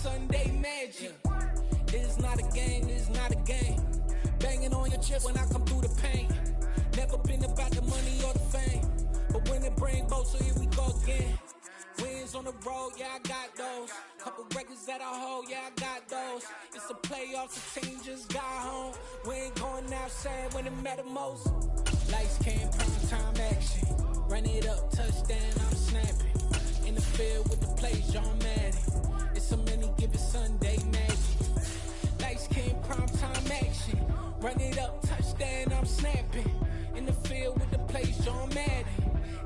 Sunday magic. It's not a game, it's not a game. Banging on your chip when I come through the pain. Never been about the money or the fame. But when it bring both, so here we go again. Wins on the road, yeah, I got those. Couple records that I hold, yeah, I got those. It's a playoffs, the team just got home. We ain't going outside when it matter most. Lights came, prime time action. Run it up, touchdown, I'm snapping. In the field with the plays, John Madden. It's a many given Sunday magic. Lights came, prime time action. Run it up, touchdown, I'm snapping. In the field with the plays, John Madden.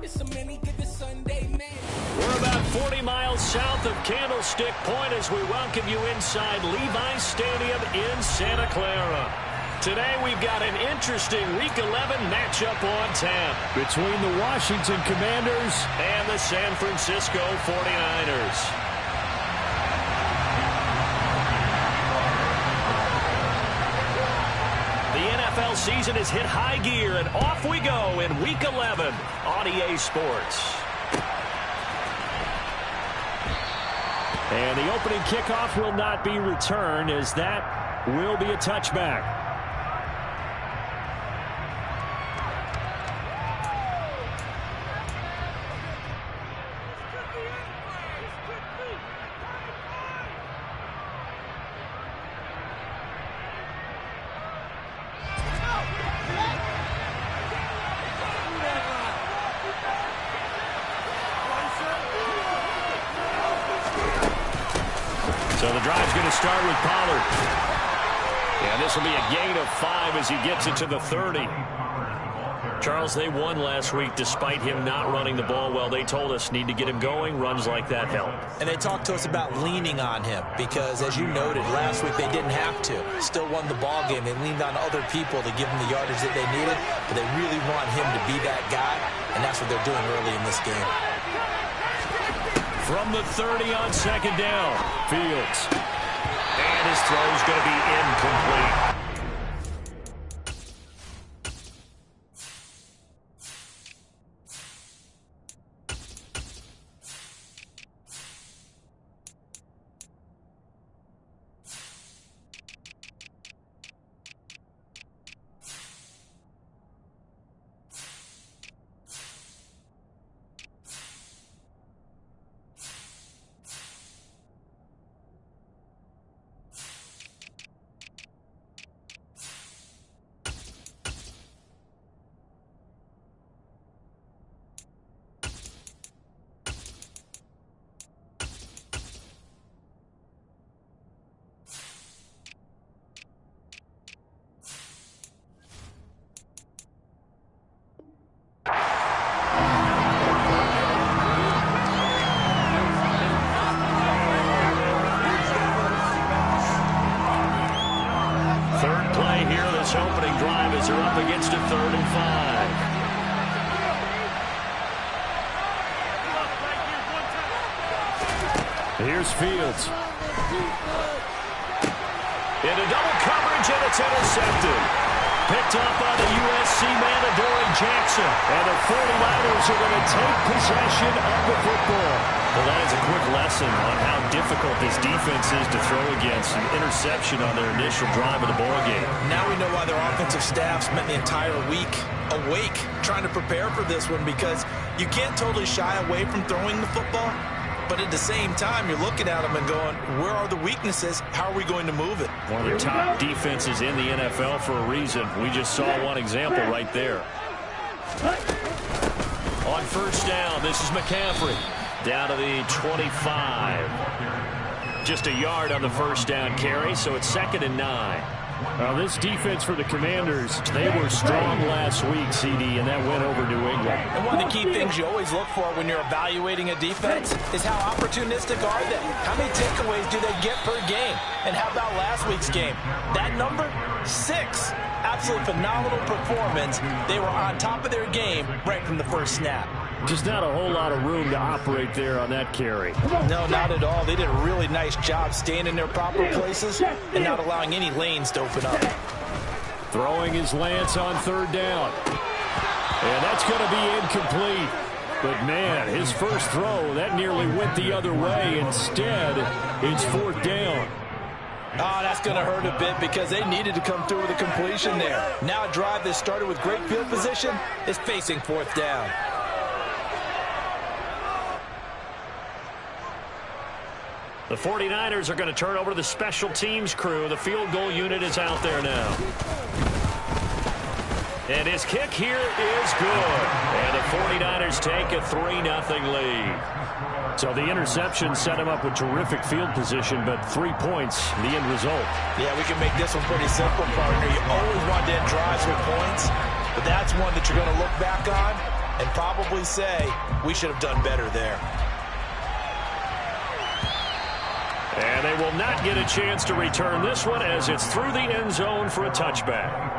It's a many given Sunday magic. We're about 40 miles south of Candlestick Point as we welcome you inside Levi's Stadium in Santa Clara. Today we've got an interesting Week 11 matchup on tap between the Washington Commanders and the San Francisco 49ers. The NFL season has hit high gear, and off we go in Week 11 on EA Sports. And the opening kickoff will not be returned, as that will be a touchback. So the drive's going to start with Pollard. And this will be a gain of 5 as he gets it to the 30. Charles, they won last week despite him not running the ball well. They told us need to get him going. Runs like that help. And they talked to us about leaning on him because, as you noted, last week they didn't have to. Still won the ball game. They leaned on other people to give them the yardage that they needed, but they really want him to be that guy, and that's what they're doing early in this game. From the 30 on second down, Fields. And his throw's going to be incomplete. Opening drive as they're up against a 3rd and 5. Here's Fields. Into double coverage, and it's intercepted. Picked up by the USC man, Adoree Jackson. And the 49ers are going to take possession of the football. Well, that is a quick lesson on how difficult this defense is to throw against. An interception on their initial drive of the ballgame. Now we know why their offensive staff spent the entire week awake trying to prepare for this one, because you can't totally shy away from throwing the football. But at the same time, you're looking at them and going, where are the weaknesses? How are we going to move it? One of the top defenses in the NFL for a reason. We just saw one example right there. On first down, this is McCaffrey. Down to the 25. Just a yard on the first down carry, so it's 2nd and 9. Well, this defense for the Commanders, they were strong last week, CD, and that went over New England. And one of the key things you always look for when you're evaluating a defense is how opportunistic are they? How many takeaways do they get per game? And how about last week's game? That number, 6. Absolutely phenomenal performance. They were on top of their game right from the first snap. Just not a whole lot of room to operate there on that carry. No, not at all. They did a really nice job staying in their proper places and not allowing any lanes to open up. Throwing his Lance on 3rd down. And that's going to be incomplete. But, man, his first throw, that nearly went the other way. Instead, it's 4th down. Oh, that's going to hurt a bit because they needed to come through with a completion there. Now a drive that started with great field position is facing 4th down. The 49ers are going to turn over to the special teams crew. The field goal unit is out there now. And his kick here is good. And the 49ers take a 3-0 lead. So the interception set him up with terrific field position, but 3 points, the end result. Yeah, we can make this one pretty simple, partner. You always want to end drives with points, but that's one that you're going to look back on and probably say, we should have done better there. And they will not get a chance to return this one as it's through the end zone for a touchback.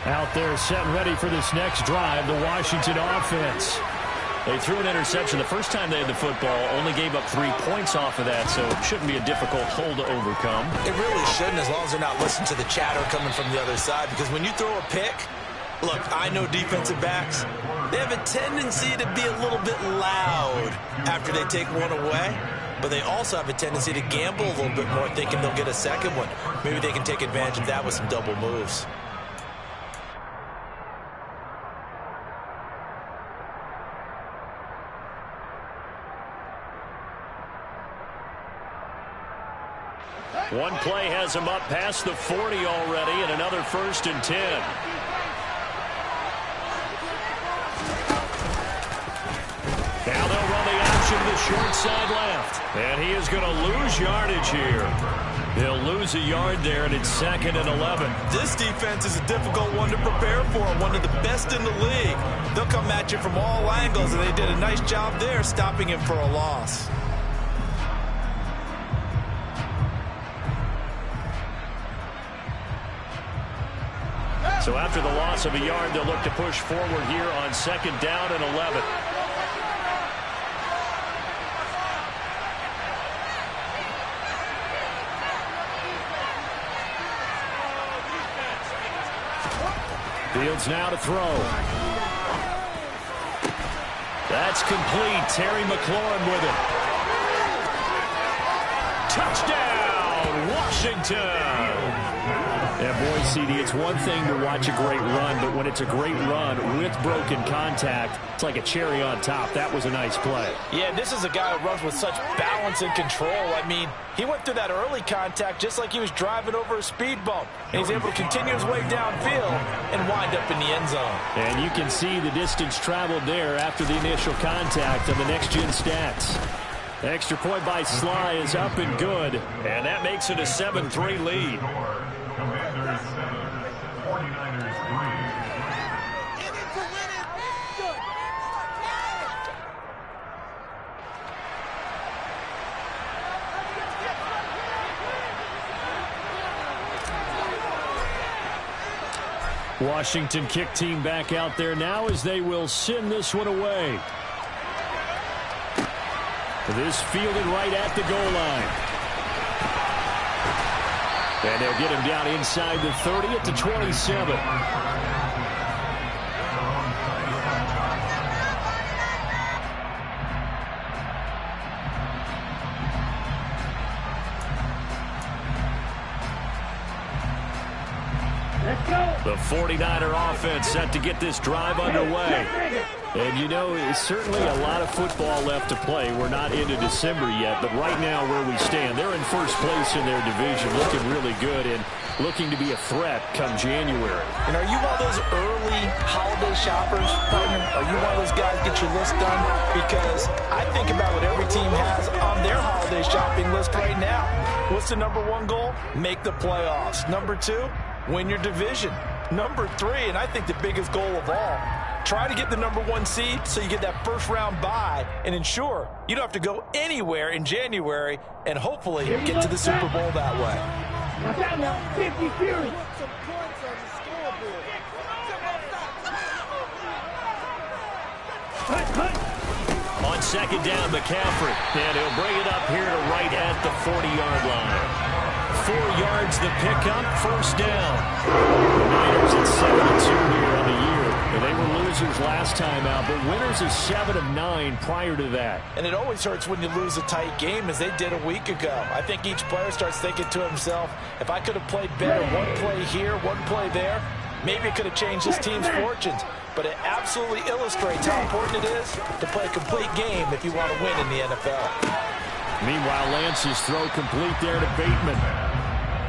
Out there set and ready for this next drive, the Washington offense. They threw an interception the first time they had the football, only gave up 3 points off of that, so it shouldn't be a difficult hole to overcome. It really shouldn't, as long as they're not listening to the chatter coming from the other side, because when you throw a pick, look, I know defensive backs, they have a tendency to be a little bit loud after they take one away, but they also have a tendency to gamble a little bit more, thinking they'll get a second one. Maybe they can take advantage of that with some double moves. One play has him up past the 40 already, and another 1st and 10. Now they'll run the option to the short side left. And he is going to lose yardage here. He'll lose a yard there, and it's 2nd and 11. This defense is a difficult one to prepare for, one of the best in the league. They'll come at you from all angles, and they did a nice job there stopping him for a loss. So after the loss of a yard, they'll look to push forward here on 2nd down and 11. Fields now to throw. That's complete. Terry McLaurin with it. Touchdown, Washington. Yeah, boy, CD, it's one thing to watch a great run, but when it's a great run with broken contact, it's like a cherry on top. That was a nice play. Yeah, this is a guy who runs with such balance and control. I mean, he went through that early contact just like he was driving over a speed bump. And he's able to continue his way downfield and wind up in the end zone. And you can see the distance traveled there after the initial contact on the next-gen stats. Extra point by Sly is up and good, and that makes it a 7-3 lead. Washington kick team back out there now as they will send this one away. This fielded right at the goal line. And they'll get him down inside the 30 at the 27. The 49er offense set to get this drive underway. And, you know, it's certainly a lot of football left to play. We're not into December yet, but right now where we stand, they're in first place in their division, looking really good and looking to be a threat come January. And are you one of those early holiday shoppers, partner? Are you one of those guys get your list done? Because I think about what every team has on their holiday shopping list right now. What's the #1 goal? Make the playoffs. #2, win your division. #3, and I think the biggest goal of all, try to get the #1 seed so you get that first round bye and ensure you don't have to go anywhere in January and hopefully get to the Super Bowl that way. Watch out now. 50 Fury. On second down, McCaffrey. And he'll bring it up here to right at the 40-yard line. 4 yards the pickup, first down. The Niners at 7-2 here on the year. And they were losers last time out, but winners is 7 of 9 prior to that. And it always hurts when you lose a tight game, as they did a week ago. I think each player starts thinking to himself, if I could have played better one play here, one play there, maybe it could have changed this team's fortunes. But it absolutely illustrates how important it is to play a complete game if you want to win in the NFL. Meanwhile, Lance's throw complete there to Bateman.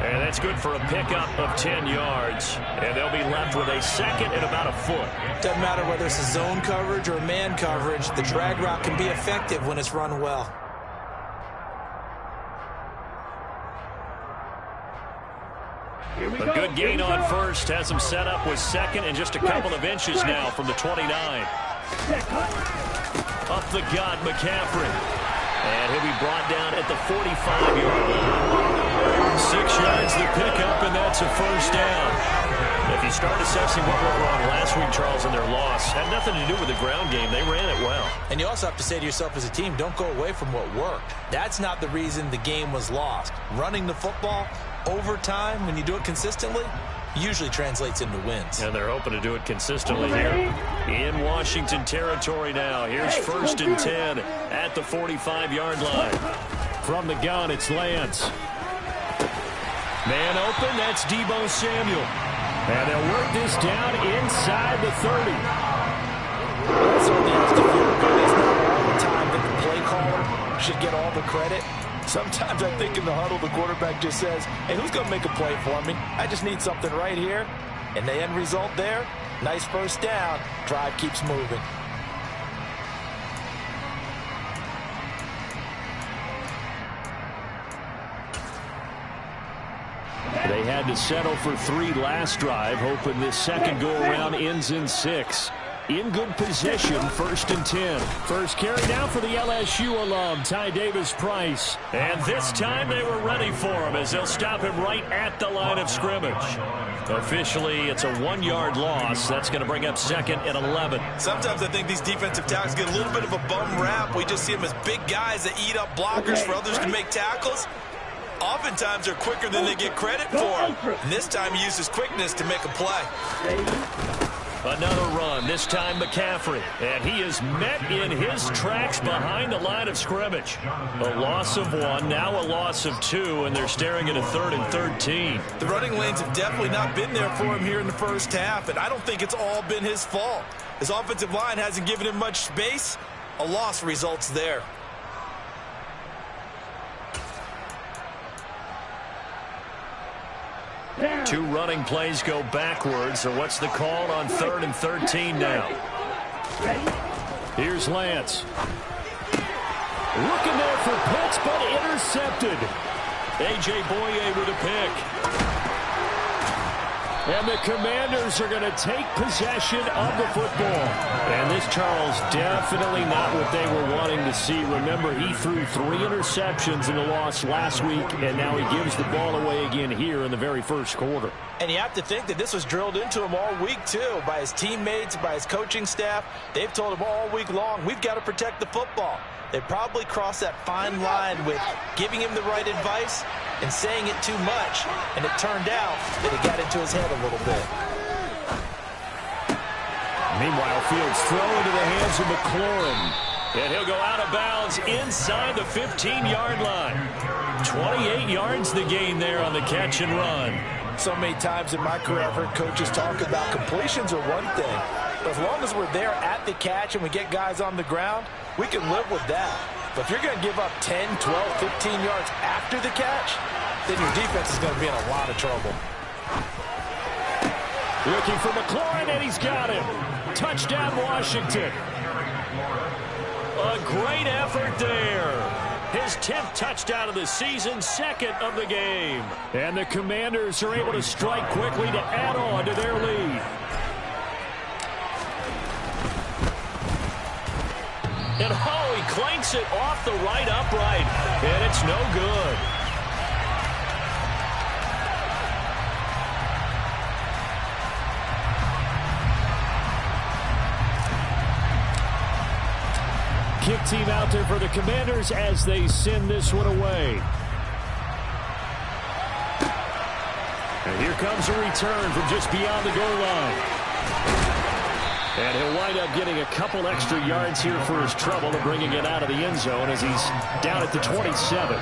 And that's good for a pickup of 10 yards. And they'll be left with a second and about a foot. Doesn't matter whether it's a zone coverage or a man coverage, the drag route can be effective when it's run well. A good gain on first has him set up with second and just a couple of inches now from the 29. Up the gut, McCaffrey. And he'll be brought down at the 45-yard line. 6 yards the pickup, and that's a first down. If you start assessing what went wrong last week, Charles, in their loss, had nothing to do with the ground game. They ran it well. And you also have to say to yourself as a team, don't go away from what worked. That's not the reason the game was lost. Running the football over time, when you do it consistently, usually translates into wins. And they're hoping to do it consistently here. In Washington territory now. Here's first and 10 at the 45-yard line. From the gun, it's Lance. Man open, that's Deebo Samuel. And they'll work this down inside the 30. It certainly has to feel good. It's not all the time that the play caller should get all the credit. Sometimes I think in the huddle, the quarterback just says, hey, who's going to make a play for me? I just need something right here. And the end result there, nice first down. Drive keeps moving. They had to settle for 3 last drive, hoping this second go-around ends in 6. In good position, first and 10. First carry now for the LSU alum, Ty Davis-Price. And this time they were ready for him as they'll stop him right at the line of scrimmage. Officially, it's a 1-yard loss. That's going to bring up second and 11. Sometimes I think these defensive tackles get a little bit of a bum rap. We just see them as big guys that eat up blockers for others to make tackles. Oftentimes they're quicker than they get credit for. And this time he uses quickness to make a play. Another run, this time McCaffrey. And he is met in his tracks behind the line of scrimmage. A loss of 1, now a loss of 2, and they're staring at a 3rd and 13. The running lanes have definitely not been there for him here in the first half, and I don't think it's all been his fault. His offensive line hasn't given him much space. A loss results there. Two running plays go backwards, so what's the call on 3rd and 13 now? Here's Lance. Looking there for Pitts, but intercepted. A.J. Boye with a pick. And the Commanders are going to take possession of the football. And this, Charles, definitely not what they were wanting to see. Remember, he threw 3 interceptions in the loss last week, and now he gives the ball away again here in the very first quarter. And you have to think that this was drilled into him all week, too, by his teammates, by his coaching staff. They've told him all week long, we've got to protect the football. They probably crossed that fine line with giving him the right advice and saying it too much, and it turned out that it got into his head a little bit. Meanwhile, Fields throw into the hands of McLaurin, and he'll go out of bounds inside the 15-yard line. 28 yards the gain there on the catch and run. So many times in my career I've heard coaches talk about completions are one thing, but as long as we're there at the catch and we get guys on the ground, we can live with that. But if you're going to give up 10, 12, 15 yards after the catch, then your defense is going to be in a lot of trouble. Looking for McLaurin, and he's got him. Touchdown, Washington. A great effort there. His 10th touchdown of the season, second of the game. And the Commanders are able to strike quickly to add on to their lead. And he clanks it off the right upright, and it's no good. kick team out there for the Commanders as they send this one away. And here comes a return from just beyond the goal line. And he'll wind up getting a couple extra yards here for his trouble and bringing it out of the end zone as he's down at the 27.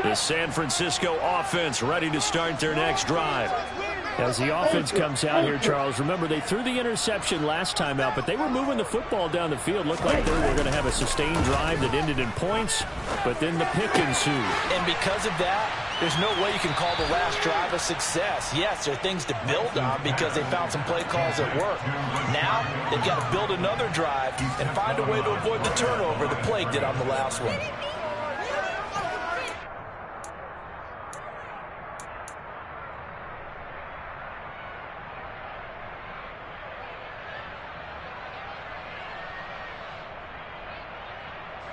The San Francisco offense ready to start their next drive. As the offense comes out here, Charles, remember they threw the interception last time out, but they were moving the football down the field. Looked like they were going to have a sustained drive that ended in points, but then the pick ensued. And because of that, there's no way you can call the last drive a success. Yes, there are things to build on because they found some play calls that work. Now, they've got to build another drive and find a way to avoid the turnover the plague did on the last one.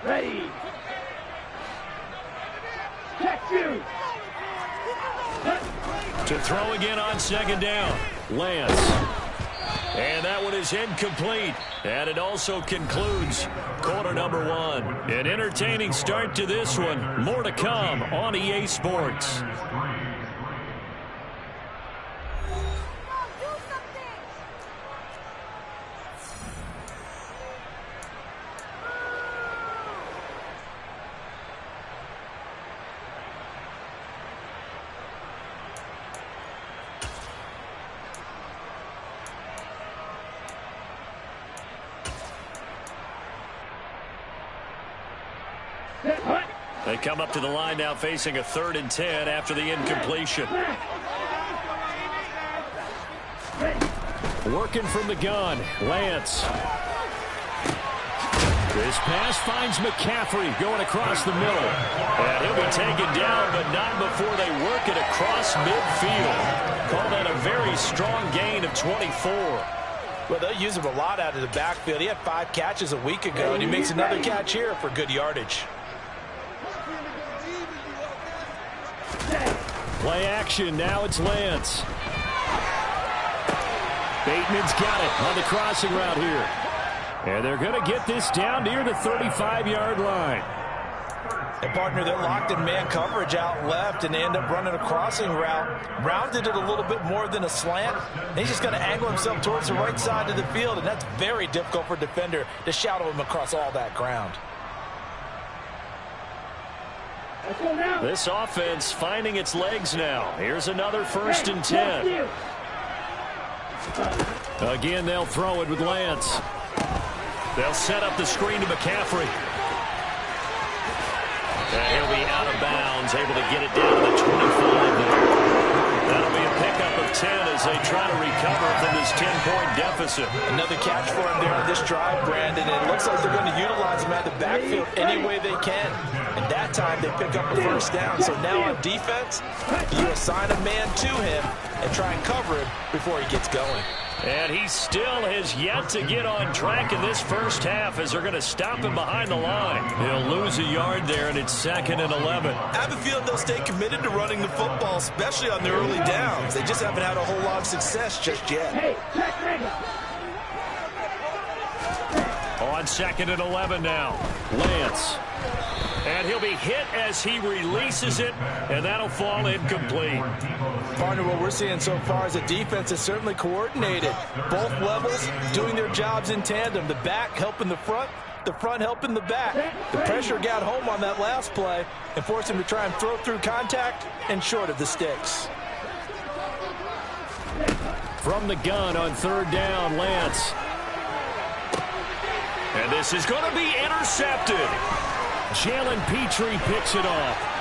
Ready. Check you. To throw again on second down. Lance. And that one is incomplete. And it also concludes quarter number one. An entertaining start to this one. More to come on EA Sports. They come up to the line now facing a 3rd and 10 after the incompletion. Working from the gun, Lance. This pass finds McCaffrey going across the middle. And he'll be taken down, but not before they work it across midfield. Call that a very strong gain of 24. Well, they'll use him a lot out of the backfield. He had 5 catches a week ago, and he makes another catch here for good yardage. Play action, now it's Lance. Bateman's got it on the crossing route here. And they're going to get this down near the 35-yard line. And partner, they're locked in man coverage out left, and they end up running a crossing route. Rounded it a little bit more than a slant. And he's just going to angle himself towards the right side of the field, and that's very difficult for a defender to shadow him across all that ground. This offense finding its legs now. Here's another 1st and 10. Again, they'll throw it with Lance. They'll set up the screen to McCaffrey. And he'll be out of bounds, able to get it down to the 25 there. That'll be a pickup of 10 as they try to recover from this 10-point deficit. Another catch for him there on this drive, Brandon. And it looks like they're going to utilize him at the backfield any way they can. And that time they pick up a 1st down. So now on defense, you assign a man to him and try and cover him before he gets going. And he still has yet to get on track in this first half as they're going to stop him behind the line. He'll lose a yard there, and it's 2nd and 11. I have a feeling they'll stay committed to running the football, especially on their early downs. They just haven't had a whole lot of success just yet. On 2nd and 11 now, Lance. And he'll be hit as he releases it, and that'll fall incomplete. Partner, what we're seeing so far is the defense is certainly coordinated. Both levels doing their jobs in tandem. The back helping the front helping the back. The pressure got home on that last play and forced him to try and throw through contact and short of the sticks. From the gun on 3rd down, Lance. And this is going to be intercepted. Jalen Petrie picks it off.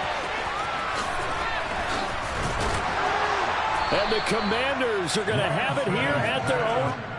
And the Commanders are going to have it here at their own.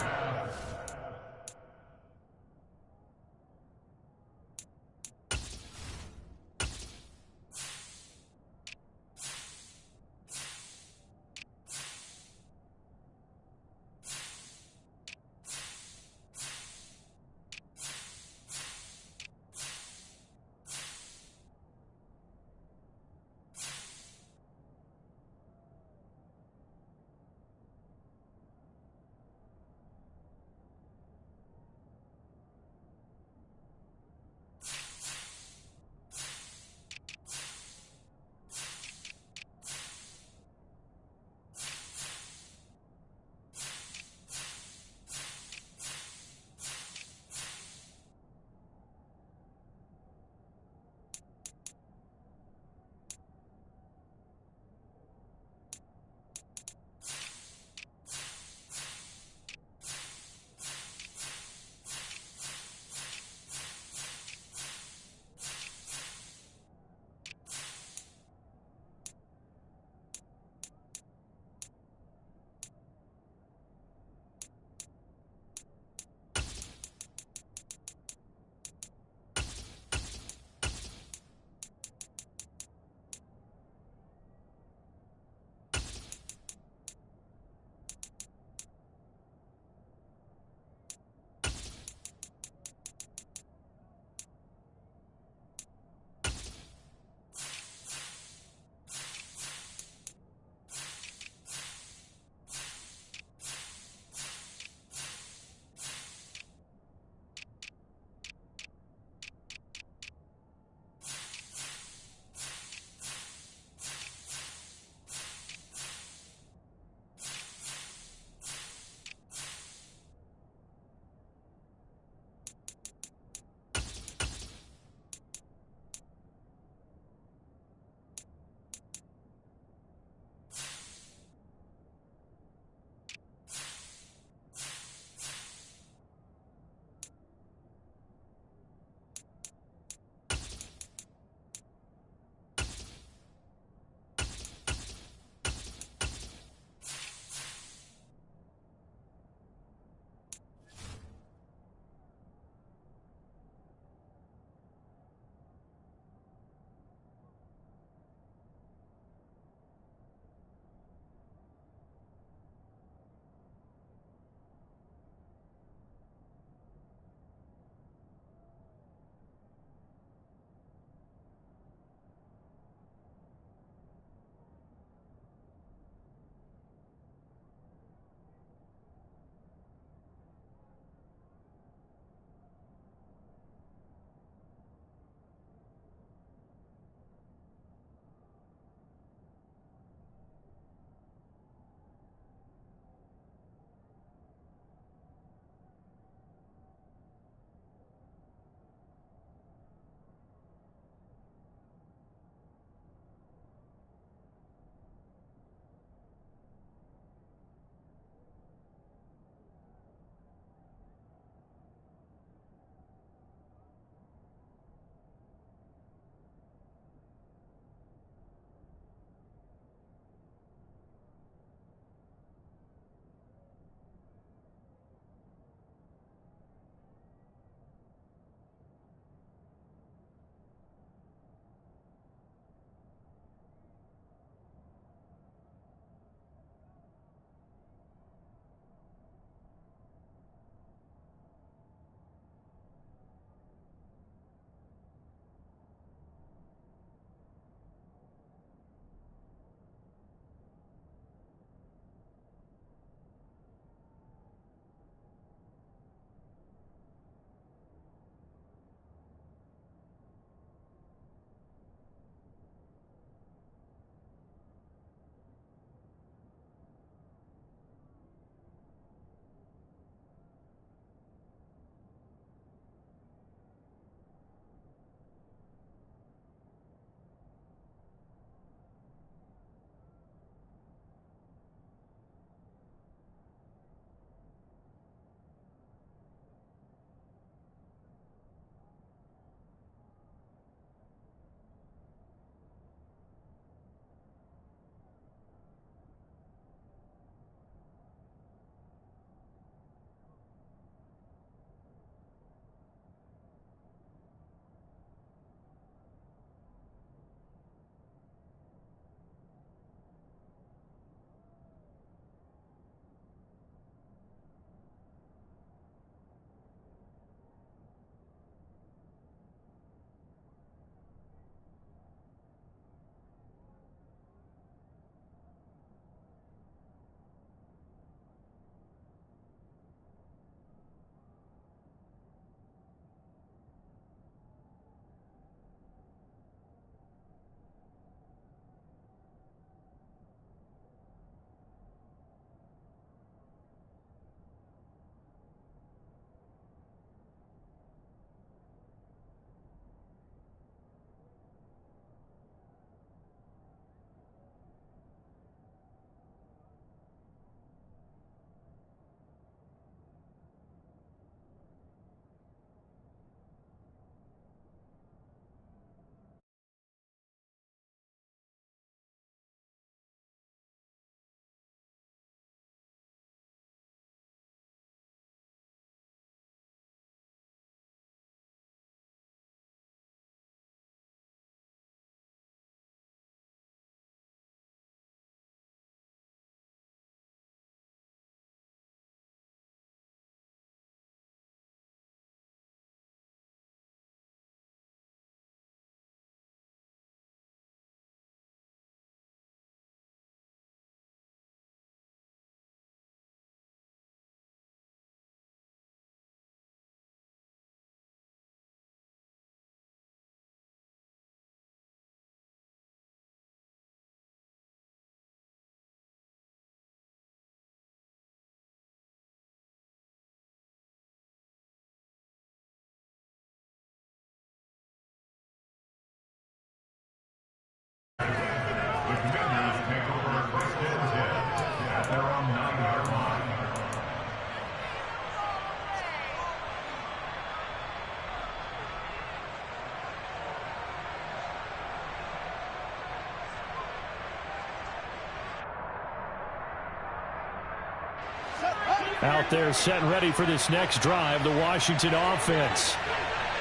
Out there set and ready for this next drive, the Washington offense.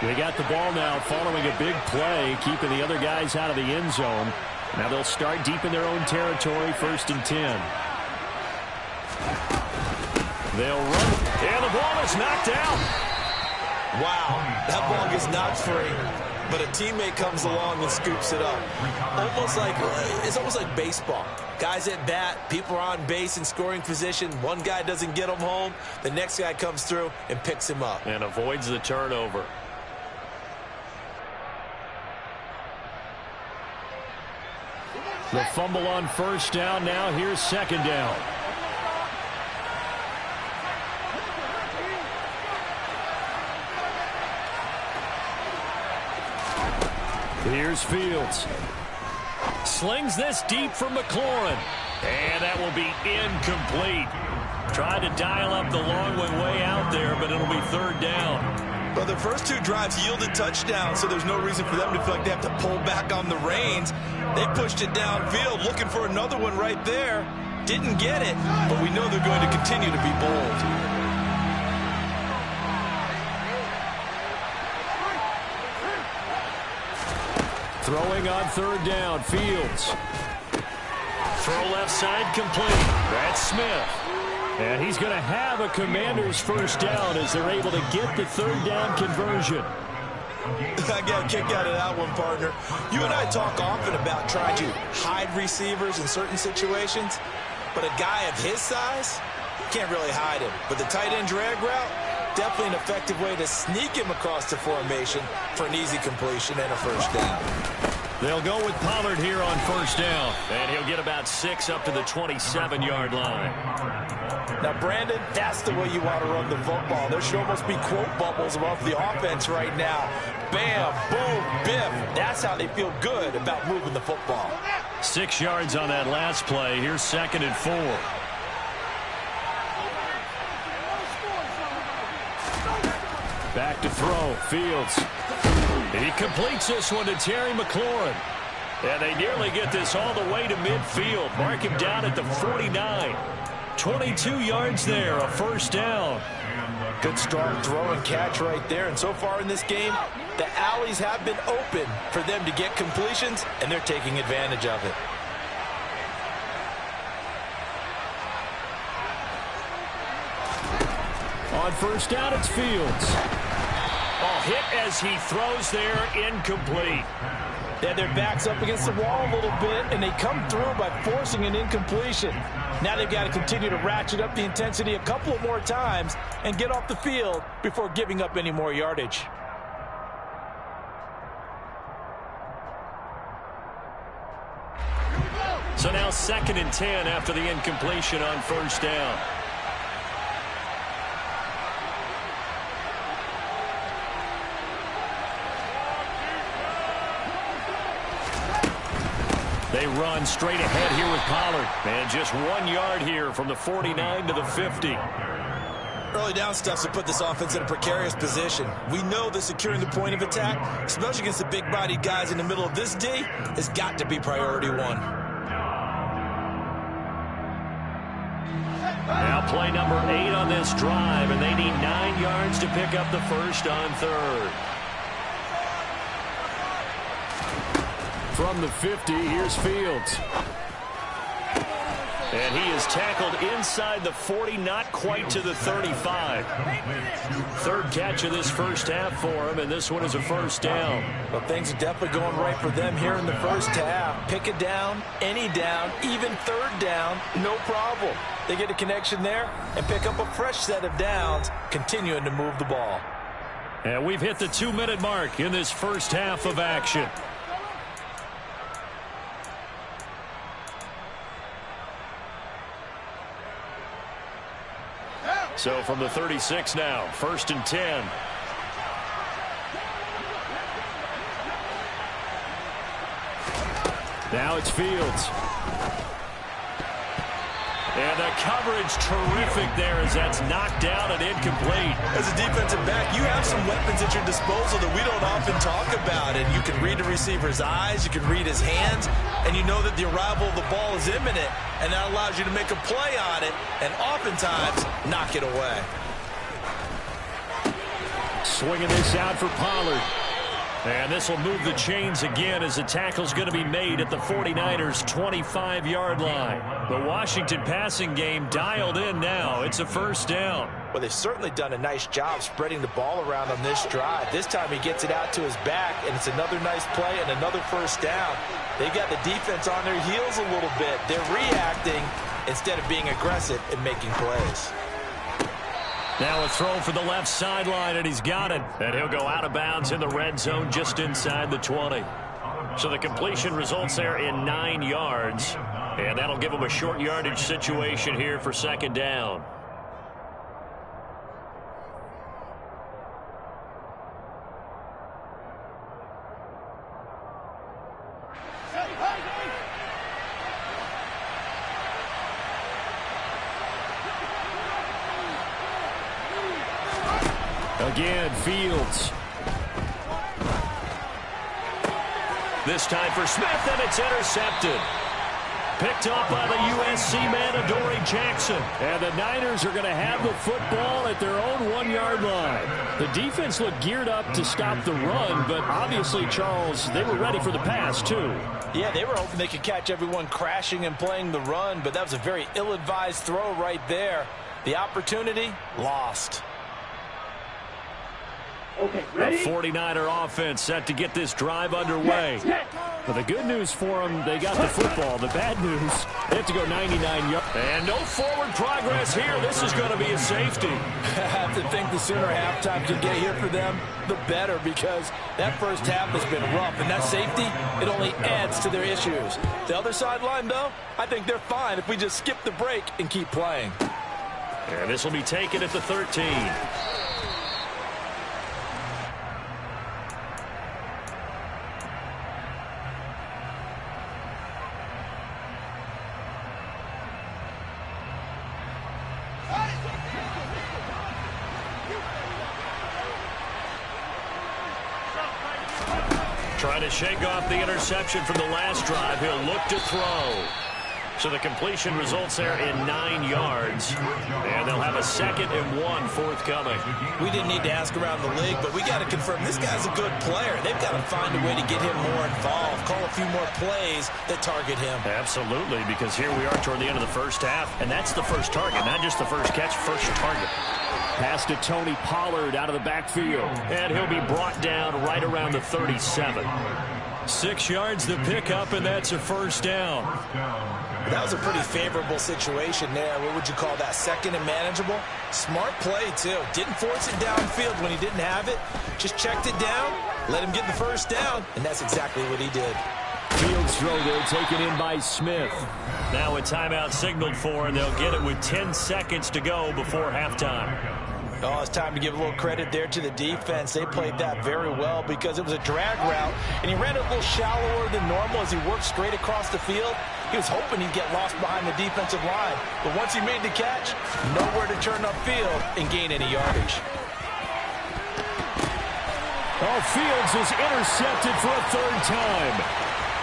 They got the ball now following a big play, keeping the other guys out of the end zone. Now they'll start deep in their own territory, 1st and 10. They'll run, and the ball is knocked out. Wow, that ball gets knocked free, but a teammate comes along and scoops it up. It's almost like baseball. Guys at bat, people are on base in scoring position. One guy doesn't get him home. The next guy comes through and picks him up. And avoids the turnover. The fumble on 1st down. Now here's 2nd down. Here's Fields. Slings this deep for McLaurin. And that will be incomplete. Tried to dial up the long way out there, but it'll be 3rd down. Well, the first 2 drives yielded touchdowns, so there's no reason for them to feel like they have to pull back on the reins. They pushed it downfield, looking for another one right there. Didn't get it, but we know they're going to continue to be bold. Throwing on 3rd down, Fields. Throw left side complete. That's Smith. And he's going to have a Commanders 1st down as they're able to get the 3rd down conversion. I got a kick out of that one, partner. You and I talk often about trying to hide receivers in certain situations, but a guy of his size can't really hide him. But the tight end drag route, definitely an effective way to sneak him across the formation for an easy completion and a 1st down. They'll go with Pollard here on 1st down, and he'll get about 6 up to the 27-yard line. Now, Brandon, that's the way you want to run the football. There should almost be quote bubbles above the offense right now. Bam, boom, biff. That's how they feel good about moving the football. 6 yards on that last play. Here's 2nd and 4. Back to throw. Fields. He completes this one to Terry McLaurin. And they nearly get this all the way to midfield. Mark him down at the 49. 22 yards there, a 1st down. Good strong throw and catch right there. And so far in this game, the alleys have been open for them to get completions, and they're taking advantage of it. On 1st down, it's Fields. Oh, hit as he throws there, incomplete. Yeah, their back's up against the wall a little bit, and they come through by forcing an incompletion. Now they've got to continue to ratchet up the intensity a couple of more times and get off the field before giving up any more yardage. So now 2nd and 10 after the incompletion on 1st down. They run straight ahead here with Pollard. And just 1 yard here from the 49 to the 50. Early down stuffs to put this offense in a precarious position. We know that securing the point of attack, especially against the big-bodied guys in the middle of this D, has got to be priority 1. Now play number 8 on this drive, and they need 9 yards to pick up the 1st on 3rd. From the 50, here's Fields. And he is tackled inside the 40, not quite to the 35. 3rd catch of this 1st half for him, and this one is a 1st down. Well, things are definitely going right for them here in the 1st half. Pick it down, any down, even 3rd down, no problem. They get a connection there and pick up a fresh set of downs, continuing to move the ball. And we've hit the 2-minute mark in this 1st half of action. So from the 36 now, 1st and 10. Now it's Fields. And the coverage terrific there as that's knocked down and incomplete. As a defensive back, you have some weapons at your disposal that we don't often talk about. And you can read the receiver's eyes, you can read his hands, and you know that the arrival of the ball is imminent, and that allows you to make a play on it and oftentimes knock it away. Swinging this out for Pollard. And this will move the chains again as the tackle's going to be made at the 49ers' 25-yard line. The Washington passing game dialed in now. It's a first down. Well, they've certainly done a nice job spreading the ball around on this drive. This time he gets it out to his back, and it's another nice play and another first down. They've got the defense on their heels a little bit. They're reacting instead of being aggressive and making plays. Now a throw for the left sideline, and he's got it. And he'll go out of bounds in the red zone just inside the 20. So the completion results there in 9 yards. And that'll give him a short yardage situation here for second down. Again, Fields. This time for Smith, and it's intercepted. Picked up by the USC man, Adoree Jackson. And the Niners are going to have the football at their own 1-yard line. The defense looked geared up to stop the run, but obviously, Charles, they were ready for the pass, too. Yeah, they were hoping they could catch everyone crashing and playing the run, but that was a very ill-advised throw right there. The opportunity, lost. Okay, ready? The 49er offense set to get this drive underway. But the good news for them, they got the football. The bad news, they have to go 99 yards. And no forward progress here. This is going to be a safety. I have to think the sooner halftime can get here for them, the better, because that first half has been rough. And that safety, it only adds to their issues. The other sideline, though, I think they're fine if we just skip the break and keep playing. And this will be taken at the 13. Trying to shake off the interception from the last drive. He'll look to throw. So the completion results there in 9 yards. And they'll have a 2nd and 1 forthcoming. We didn't need to ask around the league, but we got to confirm this guy's a good player. They've got to find a way to get him more involved, call a few more plays that target him. Absolutely, because here we are toward the end of the first half, and that's the first target, not just the first catch, first target. Pass to Tony Pollard out of the backfield, and he'll be brought down right around the 37. 6 yards to pick up, and that's a first down. That was a pretty favorable situation there. What would you call that? 2nd and manageable? Smart play, too. Didn't force it downfield when he didn't have it. Just checked it down, let him get the first down, and that's exactly what he did. Fields throw there taken in by Smith. Now a timeout signaled for, and they'll get it with 10 seconds to go before halftime. Oh, it's time to give a little credit there to the defense. They played that very well because it was a drag route, and he ran it a little shallower than normal as he worked straight across the field. He was hoping he'd get lost behind the defensive line, but once he made the catch, nowhere to turn upfield and gain any yardage. Oh, Fields is intercepted for a 3rd time.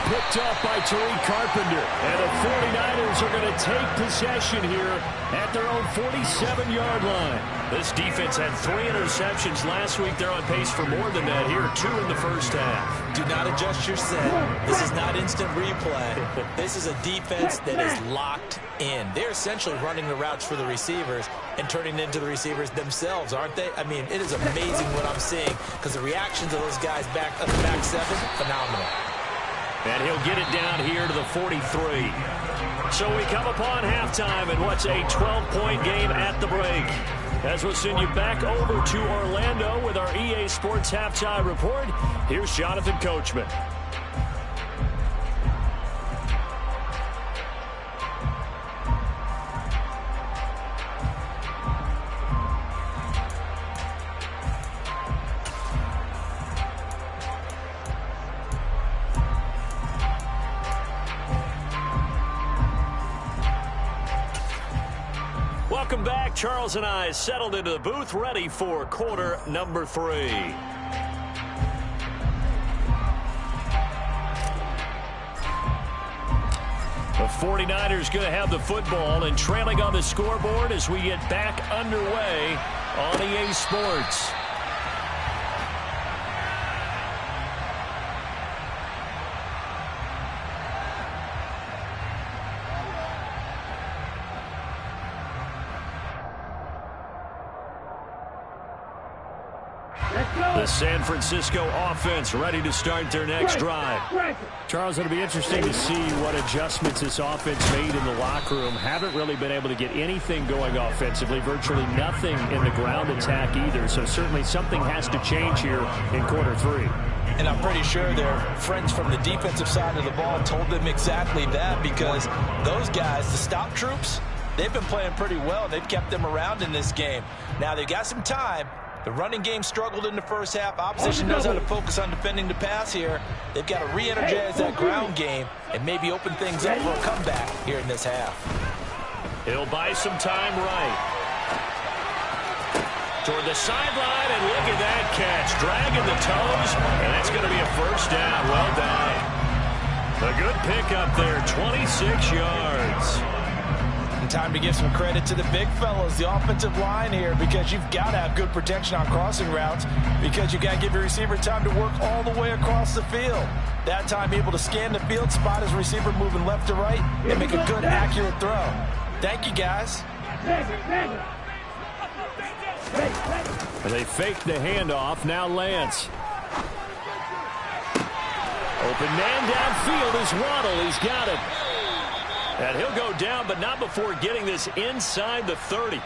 Picked up by Tariq Carpenter. And the 49ers are going to take possession here at their own 47-yard line. This defense had 3 interceptions last week. They're on pace for more than that here, 2 in the first half. Do not adjust your set. This is not instant replay. This is a defense that is locked in. They're essentially running the routes for the receivers and turning into the receivers themselves, aren't they? I mean, it is amazing what I'm seeing because the reactions of those guys back up the back 7, phenomenal. And he'll get it down here to the 43. So we come upon halftime in what's a 12-point game at the break. As we'll send you back over to Orlando with our EA Sports Halftime Report, here's Jonathan Coachman. Welcome back. Charles and I settled into the booth, ready for quarter number 3. The 49ers going to have the football and trailing on the scoreboard as we get back underway on EA Sports. The San Francisco offense ready to start their next drive. Charles, it'll be interesting to see what adjustments this offense made in the locker room. Haven't really been able to get anything going offensively, virtually nothing in the ground attack either. So certainly something has to change here in quarter 3. And I'm pretty sure their friends from the defensive side of the ball told them exactly that, because those guys, the stop troops, they've been playing pretty well. They've kept them around in this game. Now they've got some time. The running game struggled in the first half. Opposition knows how to focus on defending the pass here. They've got to re-energize that ground game and maybe open things up for a comeback here in this half. He'll buy some time right. Toward the sideline, and look at that catch. Dragging the toes, and that's going to be a first down. Well done. A good pickup there, 26 yards. Time to give some credit to the big fellas, the offensive line here, because you've got to have good protection on crossing routes, because you've got to give your receiver time to work all the way across the field. That time able to scan the field, spot his receiver moving left to right, and make a good, accurate throw. Thank you, guys. They fake the handoff. Now Lance. Open man downfield is Waddle. He's got it. And he'll go down, but not before getting this inside the 30.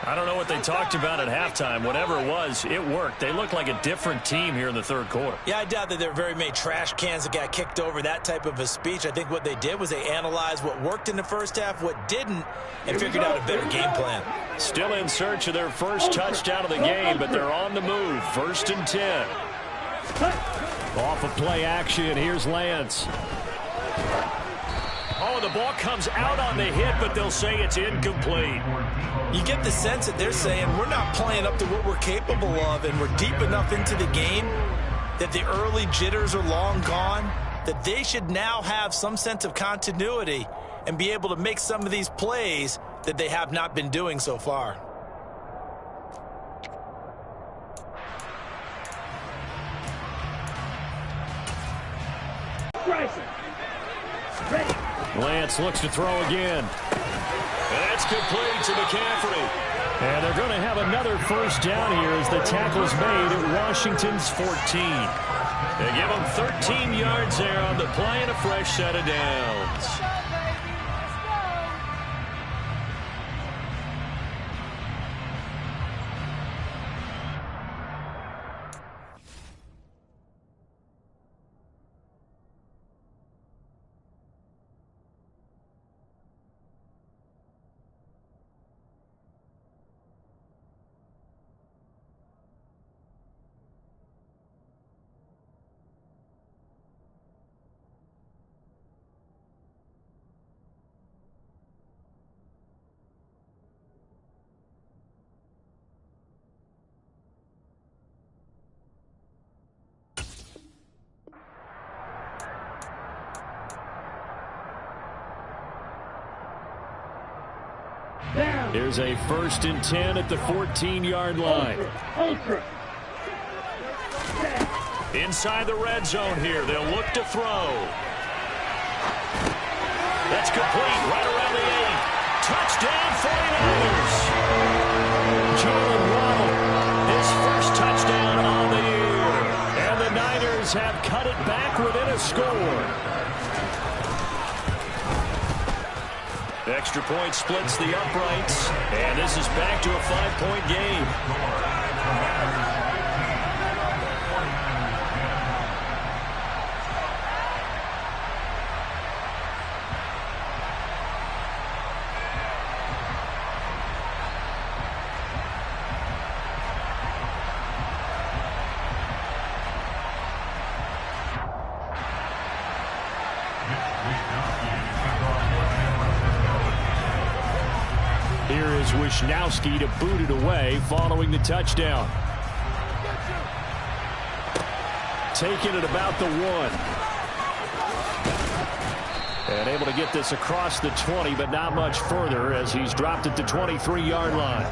I don't know what they talked about at halftime. Whatever it was, it worked. They look like a different team here in the third quarter. Yeah, I doubt that there are very many trash cans that got kicked over, that type of a speech. I think what they did was they analyzed what worked in the first half, what didn't, and figured out a better game plan. Still in search of their first touchdown of the game, but they're on the move. 1st and 10. Off of play action, here's Lance. Oh, the ball comes out on the hit, but they'll say it's incomplete. You get the sense that they're saying we're not playing up to what we're capable of, and we're deep enough into the game that the early jitters are long gone, that they should now have some sense of continuity and be able to make some of these plays that they have not been doing so far. Lance looks to throw again. That's complete to McCaffrey. And they're going to have another first down here as the tackle's made at Washington's 14. They give them 13 yards there on the play and a fresh set of downs. Here's a 1st and 10 at the 14-yard line. Inside the red zone here. They'll look to throw. That's complete right around the 8. Touchdown 49ers. Jalen Waddle, his first touchdown on the year. And the Niners have cut it back within a score. Extra point splits the uprights, and this is back to a 5-point game. Here is Wisnowski to boot it away following the touchdown. Taking it about the 1. And able to get this across the 20, but not much further as he's dropped it to 23-yard line.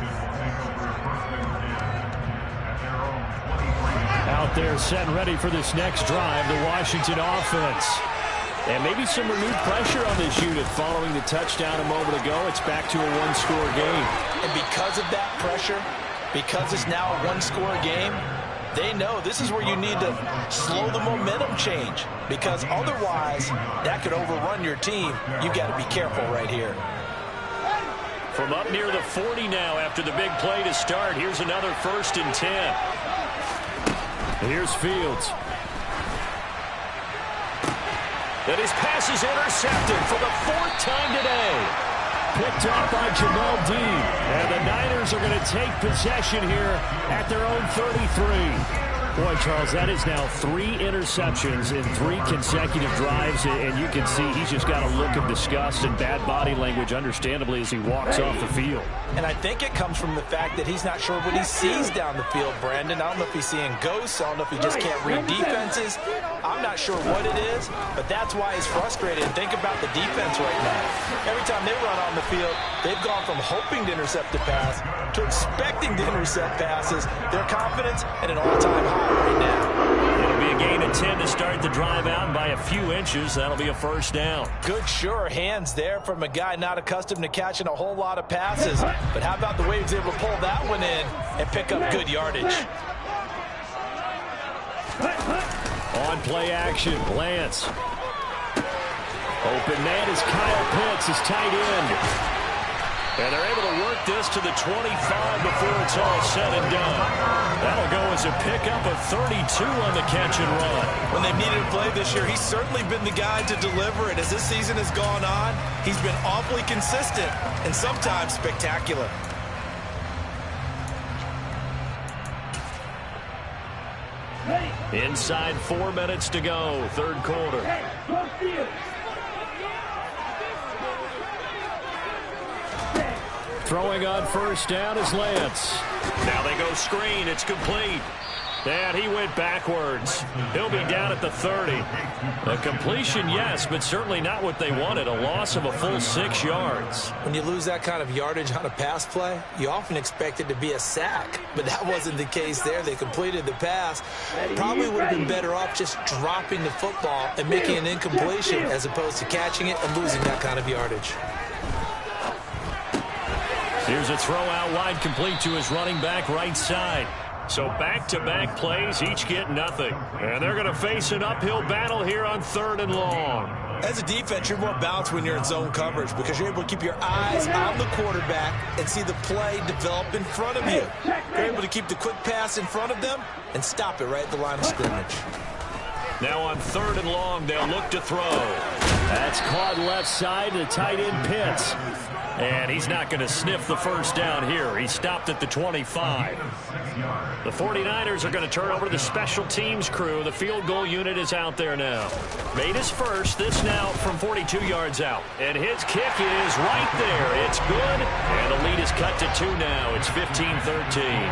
Out there set and ready for this next drive, the Washington offense. And maybe some renewed pressure on this unit following the touchdown a moment ago. It's back to a one-score game. And because of that pressure, because it's now a one-score game, they know this is where you need to slow the momentum change, because otherwise that could overrun your team. You've got to be careful right here. From up near the 40 now after the big play to start, here's another 1st and 10. Here's Fields. And his pass is intercepted for the 4th time today. Picked up by Jamal Dean. And the Niners are going to take possession here at their own 33. Boy, Charles, that is now 3 interceptions in 3 consecutive drives, and you can see he's just got a look of disgust and bad body language, understandably, as he walks off the field. And I think it comes from the fact that he's not sure what he sees down the field, Brandon. I don't know if he's seeing ghosts. I don't know if he just can't read defenses. I'm not sure what it is, but that's why he's frustrated. And think about the defense right now. Every time they run on the field, they've gone from hoping to intercept the pass to expecting to intercept passes. Their confidence at an all-time high right now. It'll be a gain of 10 to start the drive out by a few inches. That'll be a 1st down. Good, sure hands there from a guy not accustomed to catching a whole lot of passes. But how about the way he was able to pull that one in and pick up good yardage? On play action, Lance. Open man is Kyle Pitts, his tight end. And they're able to work this to the 25 before it's all said and done. That'll go as a pickup of 32 on the catch and run. When they've needed a play this year, he's certainly been the guy to deliver it. As this season has gone on, he's been awfully consistent and sometimes spectacular. Inside 4 minutes to go, 3rd quarter. Throwing on 1st down is Lance. Now they go screen. It's complete. And he went backwards. He'll be down at the 30. A completion, yes, but certainly not what they wanted. A loss of a full 6 yards. When you lose that kind of yardage on a pass play, you often expect it to be a sack. But that wasn't the case there. They completed the pass. Probably would have been better off just dropping the football and making an incompletion as opposed to catching it and losing that kind of yardage. Here's a throw out wide, complete to his running back right side. So back-to-back plays, each get nothing. And they're going to face an uphill battle here on 3rd and long. As a defense, you're more balanced when you're in zone coverage because you're able to keep your eyes on the quarterback and see the play develop in front of you. You're able to keep the quick pass in front of them and stop it right at the line of scrimmage. Now on 3rd and long, they'll look to throw. That's caught left side to the tight end Pitts. And he's not going to sniff the 1st down here. He stopped at the 25. The 49ers are going to turn over to the special teams crew. The field goal unit is out there now. Made his first. This now from 42 yards out. And his kick is right there. It's good. And the lead is cut to 2 now. It's 15-13.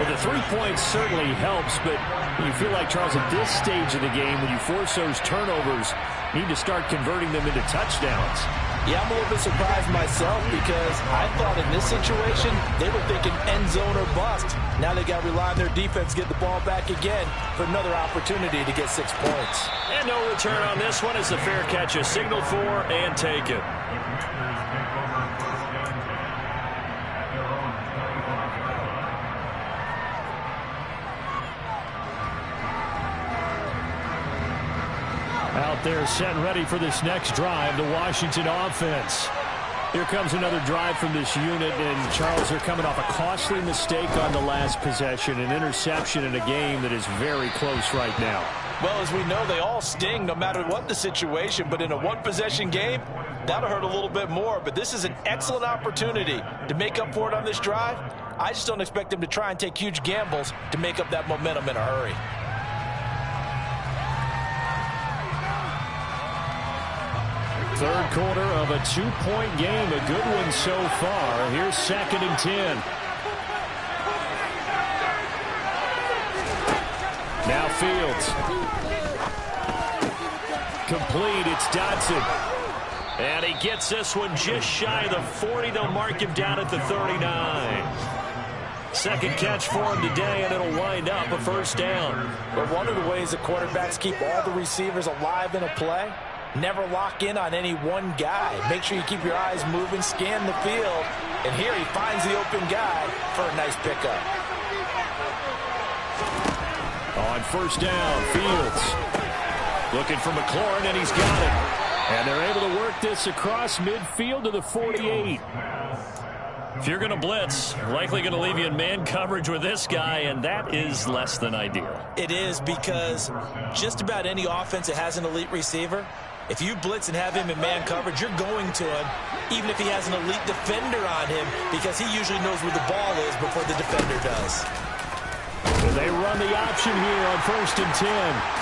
Well, the 3 points certainly helps, but you feel like, Charles, at this stage of the game, when you force those turnovers, you need to start converting them into touchdowns. Yeah, I'm a little bit surprised myself because I thought in this situation they were thinking end zone or bust. Now they got to rely on their defense to get the ball back again for another opportunity to get 6 points. And no return on this one as the fair catch is signaled for and taken. Out there set and ready for this next drive, the Washington offense. Here comes another drive from this unit, and Charles, they're coming off a costly mistake on the last possession, an interception in a game that is very close right now. Well, as we know, they all sting no matter what the situation, but in a one-possession game, that'll hurt a little bit more. But this is an excellent opportunity to make up for it on this drive. I just don't expect them to try and take huge gambles to make up that momentum in a hurry. Third quarter of a 2-point game. A good one so far. Here's 2nd and 10. Now Fields. Complete. It's Dodson. And he gets this one just shy of the 40. They'll mark him down at the 39. Second catch for him today, and it'll wind up a first down. But one of the ways the quarterbacks keep all the receivers alive in a play, never lock in on any one guy. Make sure you keep your eyes moving, scan the field, and here he finds the open guy for a nice pickup. On first down, Fields looking for McLaurin, and he's got it. And they're able to work this across midfield to the 48. If you're going to blitz, likely going to leave you in man coverage with this guy, and that is less than ideal. It is, because just about any offense that has an elite receiver, if you blitz and have him in man coverage, you're going to him, even if he has an elite defender on him, because he usually knows where the ball is before the defender does. They run the option here on 1st and 10.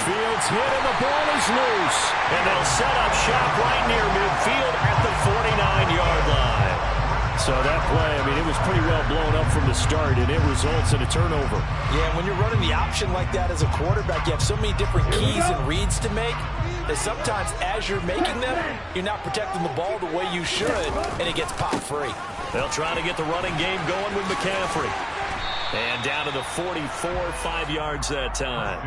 Fields hit, and the ball is loose. And they'll set up shop right near midfield at the 49-yard line. So that play, I mean, it was pretty well blown up from the start, and it results in a turnover. Yeah, when you're running the option like that as a quarterback, you have so many different keys and reads to make that sometimes as you're making them, you're not protecting the ball the way you should, and it gets pop free. They'll try to get the running game going with McCaffrey. And down to the 44, 5 yards that time.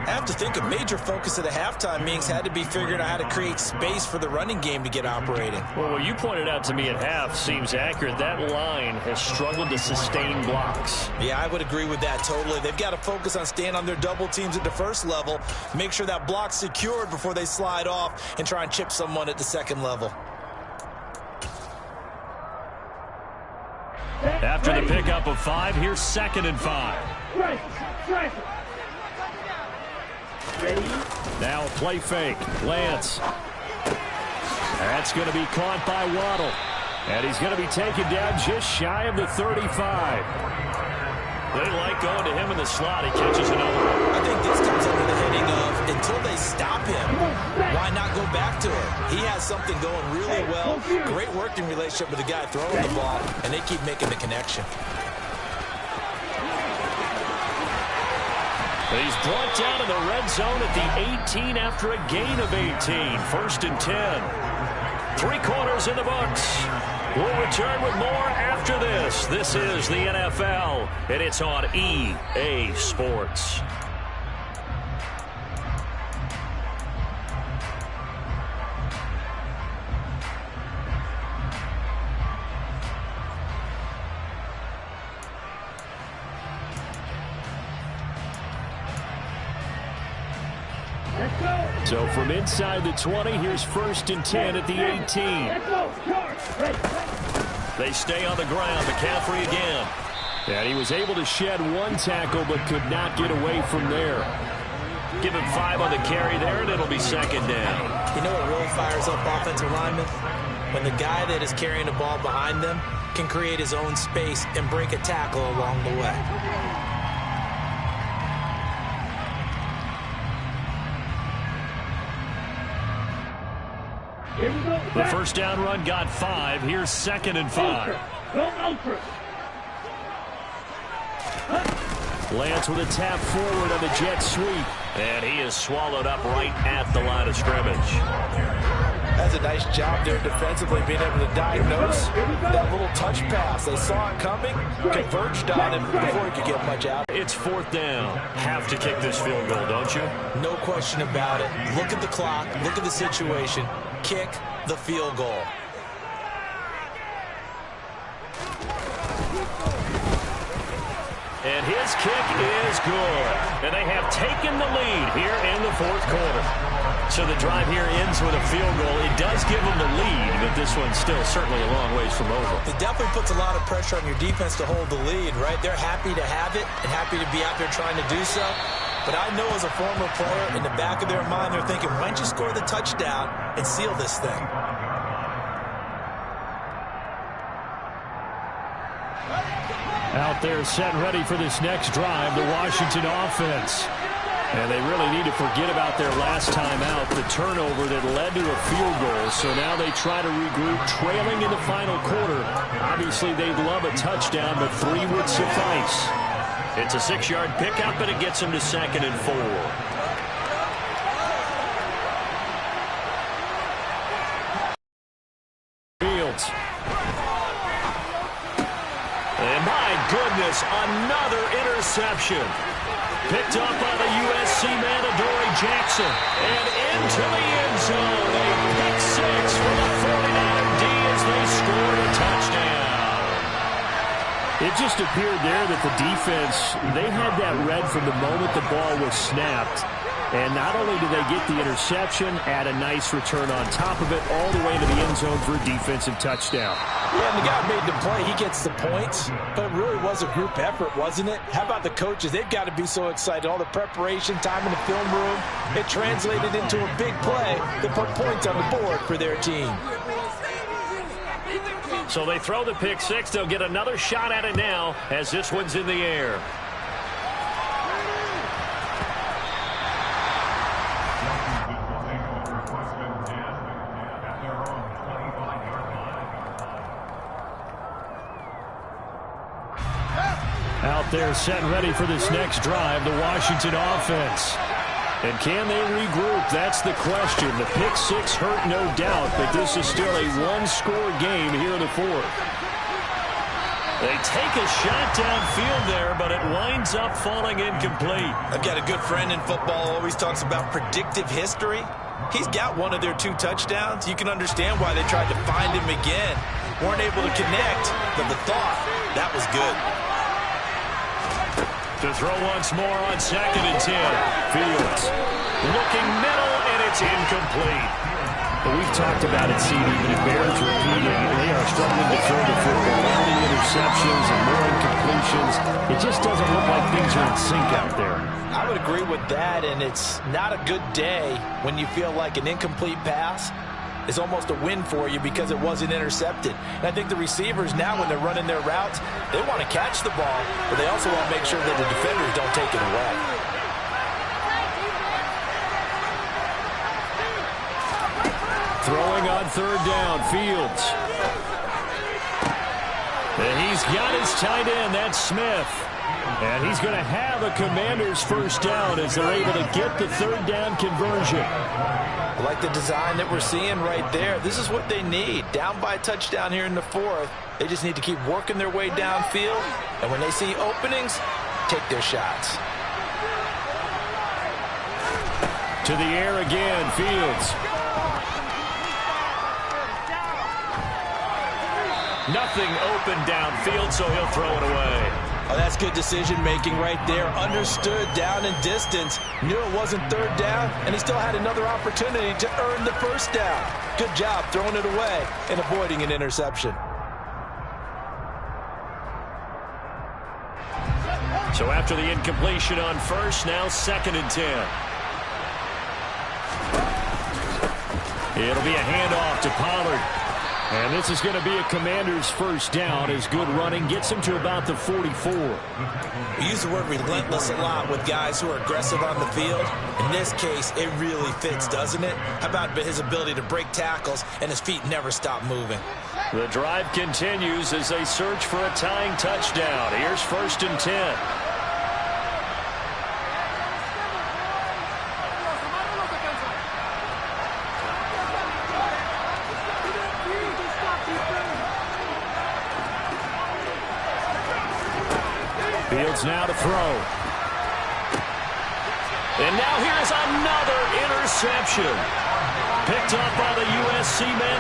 I have to think a major focus of the halftime meetings had to be figuring out how to create space for the running game to get operating. Well, what you pointed out to me at half seems accurate. That line has struggled to sustain blocks. Yeah, I would agree with that totally. They've got to focus on staying on their double teams at the first level, make sure that block's secured before they slide off and try and chip someone at the second level. After the pickup of 5, here's 2nd and 5. Now a play fake. Lance. That's going to be caught by Waddle. And he's going to be taken down just shy of the 35. They like going to him in the slot. He catches another one. I think this comes under the heading of, until they stop him, why not go back to him? He has something going really well. Great working relationship with the guy throwing the ball, and they keep making the connection. He's brought down in the red zone at the 18 after a gain of 18. 1st and 10. 3 quarters in the books. We'll return with more after this. This is the NFL, and it's on EA Sports. So from inside the 20, here's 1st and 10 at the 18. They stay on the ground. McCaffrey again. And he was able to shed 1 tackle but could not get away from there. Give him 5 on the carry there, and it'll be 2nd down. You know what really fires up offensive linemen? When the guy that is carrying the ball behind them can create his own space and break a tackle along the way. The first down run got 5. Here's 2nd and 5. Lance with a tap forward on the jet sweep. And he is swallowed up right at the line of scrimmage. That's a nice job there defensively, being able to diagnose that little touch pass. They saw it coming, converged on him before he could get much out. It's 4th down. Have to kick this field goal, don't you? No question about it. Look at the clock. Look at the situation. Kick the field goal. And his kick is good. And they have taken the lead here in the 4th quarter. So the drive here ends with a field goal. It does give them the lead, but this one's still certainly a long ways from over. It definitely puts a lot of pressure on your defense to hold the lead, right? They're happy to have it and happy to be out there trying to do so. But I know as a former player, in the back of their mind, they're thinking, why don't you score the touchdown and seal this thing? Out there set ready for this next drive, the Washington offense. And they really need to forget about their last time out, the turnover that led to a field goal. So now they try to regroup, trailing in the final quarter. Obviously, they'd love a touchdown, but 3 would suffice. It's a 6-yard pickup, and it gets them to 2nd and 4. Fields. And my goodness, another interception. Picked up by the USC man, Jackson. And into the end zone. A pick 6 for the 49er D as they scored a touchdown. It just appeared there that the defense, they had that read from the moment the ball was snapped. And not only did they get the interception, add a nice return on top of it, all the way to the end zone for a defensive touchdown. Yeah, and the guy made the play. He gets the points, but it really was a group effort, wasn't it? How about the coaches? They've got to be so excited. All the preparation time in the film room, it translated into a big play that put points on the board for their team. So they throw the pick 6. They'll get another shot at it now as this one's in the air. Out there set and ready for this next drive, the Washington offense. And can they regroup? That's the question. The pick 6 hurt, no doubt, but this is still a one-score game here in the 4th. They take a shot downfield there, but it winds up falling incomplete. I've got a good friend in football, always talks about predictive history. He's got one of their 2 touchdowns. You can understand why they tried to find him again. Weren't able to connect, but the thought, that was good. To throw once more on 2nd and 10. Fields looking middle, and it's incomplete. But we've talked about it, CD, but it bears repeating. They are struggling to throw the football. All the interceptions and more incompletions. It just doesn't look like things are in sync out there. I would agree with that, and it's not a good day when you feel like an incomplete pass is almost a win for you because it wasn't intercepted. And I think the receivers now, when they're running their routes, they want to catch the ball, but they also want to make sure that the defenders don't take it away. Throwing on 3rd down, Fields. And he's got his tight end, that's Smith. And he's going to have a Commander's first down as they're able to get the 3rd down conversion. I like the design that we're seeing right there. This is what they need. Down by a touchdown here in the 4th. They just need to keep working their way downfield. And when they see openings, take their shots. To the air again, Fields. Nothing open downfield, so he'll throw it away. Oh, that's good decision-making right there. Understood down and distance. Knew it wasn't 3rd down, and he still had another opportunity to earn the 1st down. Good job throwing it away and avoiding an interception. So after the incompletion on 1st, now 2nd and 10. It'll be a handoff to Pollard. And this is going to be a Commander's first down as good running gets him to about the 44. We use the word relentless a lot with guys who are aggressive on the field. In this case, it really fits, doesn't it? How about his ability to break tackles and his feet never stop moving? The drive continues as they search for a tying touchdown. Here's 1st and 10. Fields now to throw. And now here's another interception. Picked up by the USC man,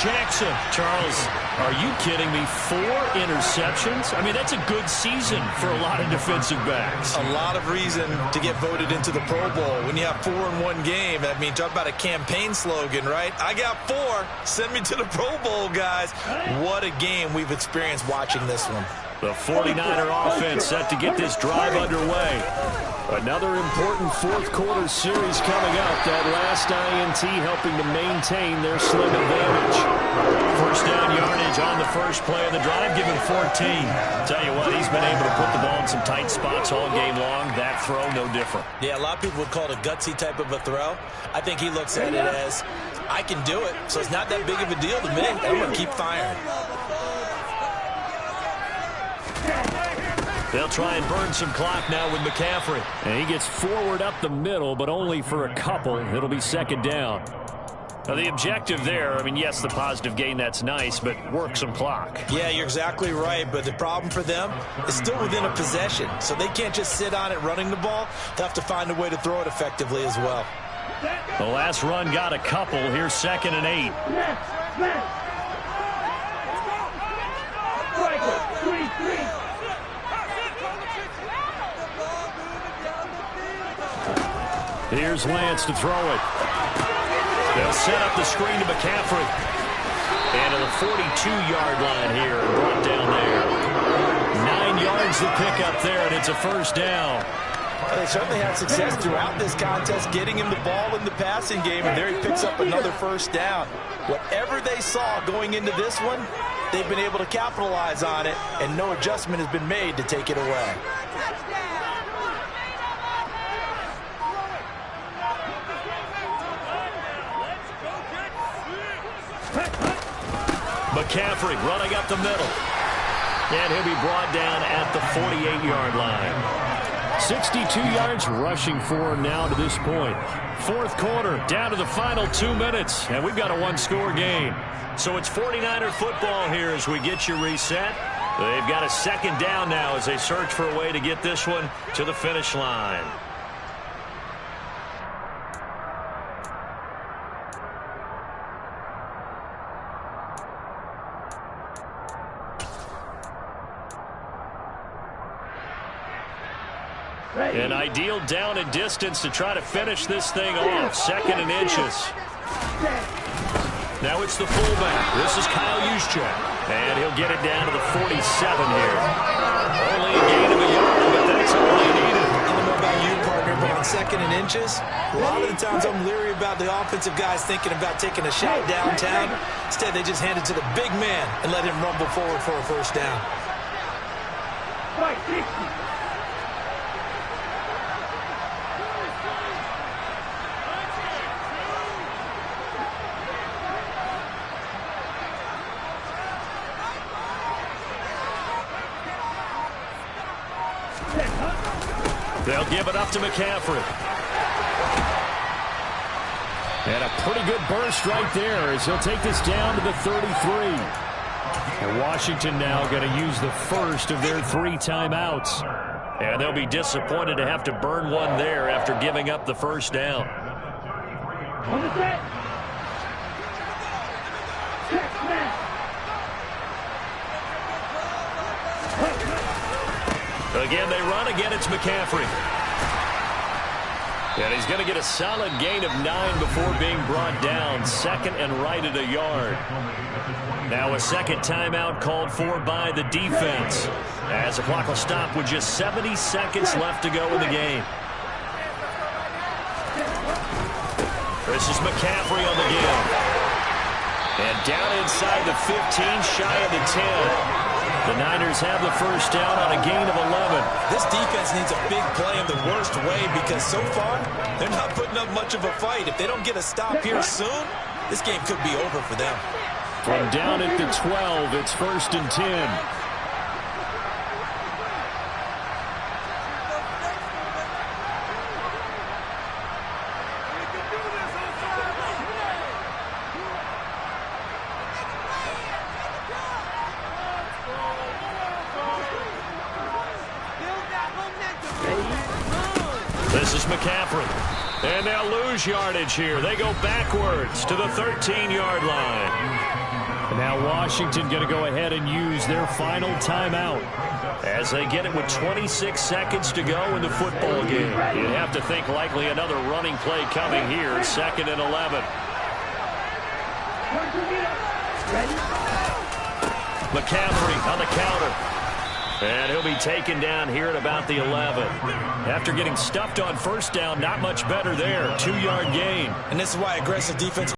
Jackson. Charles, are you kidding me? 4 interceptions? I mean, that's a good season for a lot of defensive backs. A lot of reason to get voted into the Pro Bowl. When you have 4 in one game, I mean, talk about a campaign slogan, right? I got 4. Send me to the Pro Bowl, guys. What a game we've experienced watching this one. The 49er offense set to get this drive underway. Another important 4th quarter series coming up. That last INT helping to maintain their slim advantage. First down yardage on the first play of the drive, give him 14. Tell you what, he's been able to put the ball in some tight spots all game long. That throw, no different. Yeah, a lot of people would call it a gutsy type of a throw. I think he looks at it as, I can do it, so it's not that big of a deal to me. I'm going to keep firing. They'll try and burn some clock now with McCaffrey. And he gets forward up the middle, but only for a couple. It'll be second down. Now, the objective there, I mean, yes, the positive gain, that's nice, but work some clock. Yeah, you're exactly right, but the problem for them is still within a possession, so they can't just sit on it running the ball. They'll have to find a way to throw it effectively as well. The last run got a couple. Here's 2nd and 8. Here's Lance to throw it. They'll set up the screen to McCaffrey. And to the 42-yard line here, brought down there. 9 yards to pick up there, and it's a first down. Well, they certainly had success throughout this contest, getting him the ball in the passing game, and there he picks up another first down. Whatever they saw going into this one, they've been able to capitalize on it, and no adjustment has been made to take it away. McCaffrey running up the middle. And he'll be brought down at the 48-yard line. 62 yards rushing for him now to this point. Fourth quarter, down to the final 2 minutes. And we've got a one-score game. So it's 49er football here as we get you reset. They've got a second down now as they search for a way to get this one to the finish line. An ideal down and distance to try to finish this thing off. 2nd and inches. Now it's the fullback. This is Kyle Juszczyk. And he'll get it down to the 47 here. Only a gain of a yard, but that's all he needed. I don't know about you, partner, but on 2nd and inches, a lot of the times I'm leery about the offensive guys thinking about taking a shot downtown. Instead, they just hand it to the big man and let him rumble forward for a first down. They'll give it up to McCaffrey. And a pretty good burst right there as he'll take this down to the 33. And Washington now going to use the first of their 3 timeouts. And they'll be disappointed to have to burn one there after giving up the first down. Again, they run. Again, it's McCaffrey. And he's going to get a solid gain of 9 before being brought down. 2nd and right at a yard. Now a second timeout called for by the defense, as the clock will stop with just 70 seconds left to go in the game. This is McCaffrey on the give. And down inside the 15, shy of the 10. The Niners have the first down on a gain of 11. This defense needs a big play in the worst way because so far they're not putting up much of a fight. If they don't get a stop here soon, this game could be over for them. From down at the 12, it's 1st and 10. This is McCaffrey. And they'll lose yardage here. They go backwards to the 13-yard line. And now Washington going to go ahead and use their final timeout as they get it with 26 seconds to go in the football game. You'd have to think likely another running play coming here. 2nd and 11. McCaffrey on the counter. And he'll be taken down here at about the 11. After getting stuffed on first down, not much better there. 2-yard gain. And this is why aggressive defense